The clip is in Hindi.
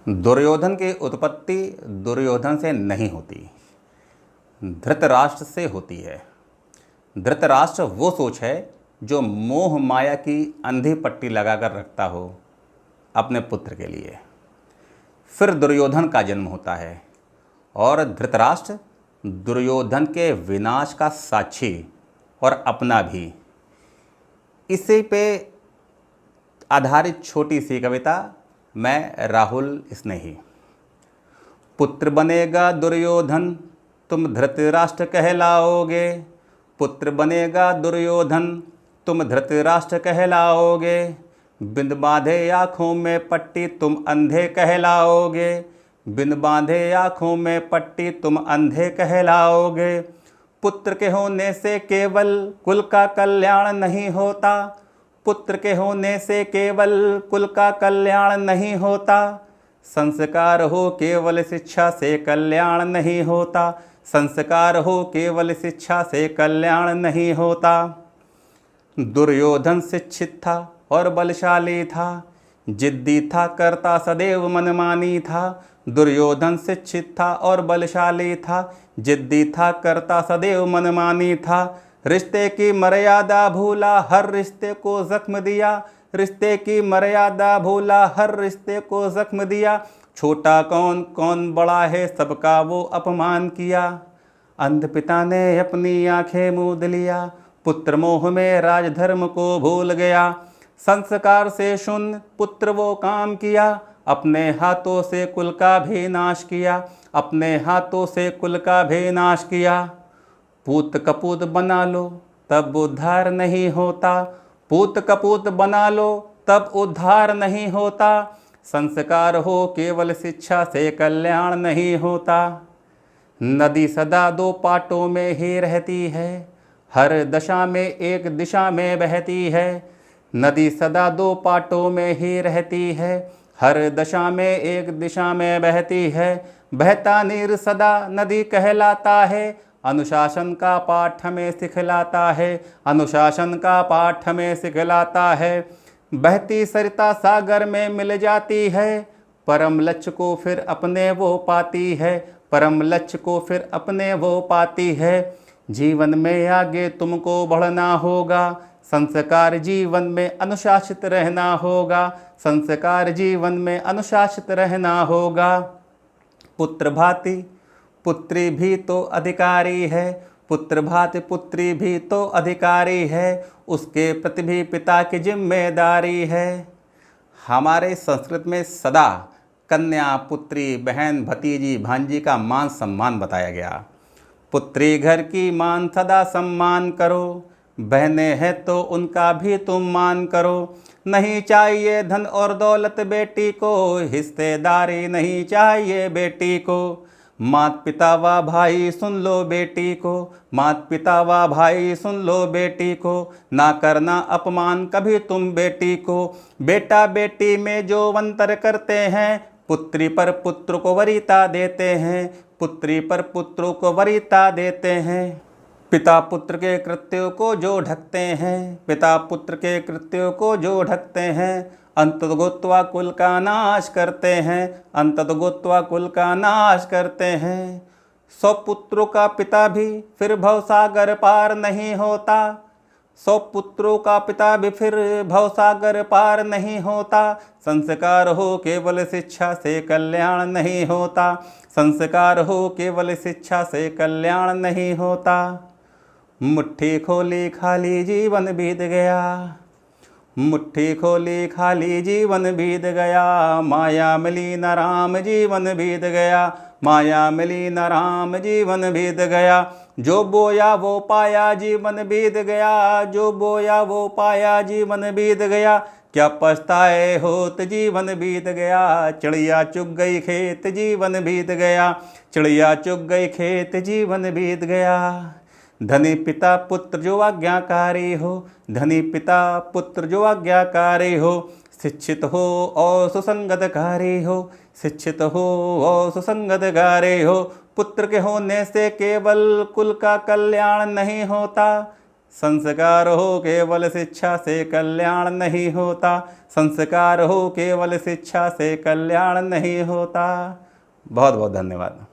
दुर्योधन की उत्पत्ति दुर्योधन से नहीं होती, धृतराष्ट्र से होती है। धृतराष्ट्र वो सोच है जो मोह माया की अंधी पट्टी लगाकर रखता हो अपने पुत्र के लिए। फिर दुर्योधन का जन्म होता है और धृतराष्ट्र दुर्योधन के विनाश का साक्षी और अपना भी। इसी पे आधारित छोटी सी कविता मैं राहुल स्नेही। पुत्र बनेगा दुर्योधन तुम धृतराष्ट्र कहलाओगे, पुत्र बनेगा दुर्योधन तुम धृतराष्ट्र कहलाओगे, बिन बांधे आँखों में पट्टी तुम अंधे कहलाओगे, बिन बांधे आँखों में पट्टी तुम अंधे कहलाओगे। पुत्र के होने से केवल कुल का कल्याण नहीं होता, पुत्र के होने से केवल कुल का कल्याण नहीं होता, संस्कार हो केवल शिक्षा से कल्याण नहीं होता, संस्कार हो केवल शिक्षा से कल्याण नहीं होता। दुर्योधन शिक्षित था और बलशाली था, जिद्दी था करता सदैव मनमानी था। दुर्योधन शिक्षित था और बलशाली था, जिद्दी था करता सदैव मनमानी था। रिश्ते की मर्यादा भूला हर रिश्ते को जख्म दिया, रिश्ते की मर्यादा भूला हर रिश्ते को जख्म दिया। छोटा कौन कौन बड़ा है सबका वो अपमान किया, अंध पिता ने अपनी आंखें मूंद लिया, पुत्र मोह में राजधर्म को भूल गया। संस्कार से शून्य पुत्र वो काम किया, अपने हाथों से कुल का भी नाश किया, अपने हाथों से कुल का भी नाश किया। पूत कपूत बना लो तब उद्धार नहीं होता, पूत कपूत बना लो तब उद्धार नहीं होता। संस्कार हो केवल शिक्षा से कल्याण नहीं होता। नदी सदा दो पाटों में ही रहती है, हर दशा में एक दिशा में बहती है। नदी सदा दो पाटों में ही रहती है, हर दशा में एक दिशा में बहती है। बहता नीर सदा नदी कहलाता है, अनुशासन का पाठ हमें सिखलाता है, अनुशासन का पाठ हमें सिखलाता है। बहती सरिता सागर में मिल जाती है, परम लक्ष्य को फिर अपने वो पाती है, परम लक्ष्य को फिर अपने वो पाती है। जीवन में आगे तुमको बढ़ना होगा, संस्कार जीवन में अनुशासित रहना होगा, संस्कार जीवन में अनुशासित रहना होगा। पुत्र भांति पुत्री भी तो अधिकारी है, पुत्र भांति पुत्री भी तो अधिकारी है, उसके प्रति भी पिता की जिम्मेदारी है। हमारे संस्कृत में सदा कन्या पुत्री बहन भतीजी भांजी का मान सम्मान बताया गया। पुत्री घर की मान सदा सम्मान करो, बहनें हैं तो उनका भी तुम मान करो। नहीं चाहिए धन और दौलत बेटी को, हिस्सेदारी नहीं चाहिए बेटी को। मात पिता व भाई सुन लो बेटी को, मात पिता व भाई सुन लो बेटी को। ना करना अपमान कभी तुम बेटी को, बेटा बेटी में जो अंतर करते हैं, पुत्री पर पुत्र को वरीयता देते हैं, पुत्री पर पुत्रों को वरीयता देते हैं। पिता पुत्र के कृत्यों को जो ढकते हैं, पिता पुत्र के कृत्यों को जो ढकते हैं, अंततगोत्वा कुल का नाश करते हैं, अंततगोत्वा कुल का नाश करते हैं। 100 पुत्रों का पिता भी फिर भवसागर पार नहीं होता, 100 पुत्रों का पिता भी फिर भवसागर पार नहीं होता। संस्कार हो केवल शिक्षा से कल्याण नहीं होता, संस्कार हो केवल शिक्षा से कल्याण नहीं होता। मुट्ठी खोली खाली जीवन बीत गया, मुट्ठी खोली खाली जीवन बीत गया। माया मिली न राम जीवन बीत गया, माया मिली न राम जीवन बीत गया। जो बोया वो पाया जीवन बीत गया, जो बोया वो पाया जीवन बीत गया। क्या पछताए होत जीवन बीत गया, चिड़िया चुग गई खेत जीवन बीत गया, चिड़िया चुग गई खेत जीवन बीत गया। धनी पिता पुत्र जो आज्ञाकारी हो, धनी पिता पुत्र जो आज्ञाकारी हो। शिक्षित हो और सुसंगतकारी हो, शिक्षित हो और सुसंगतकारी हो। पुत्र के होने से केवल कुल का कल्याण नहीं होता, संस्कार हो केवल शिक्षा से कल्याण नहीं होता, संस्कार हो केवल शिक्षा से कल्याण नहीं होता। बहुत बहुत धन्यवाद।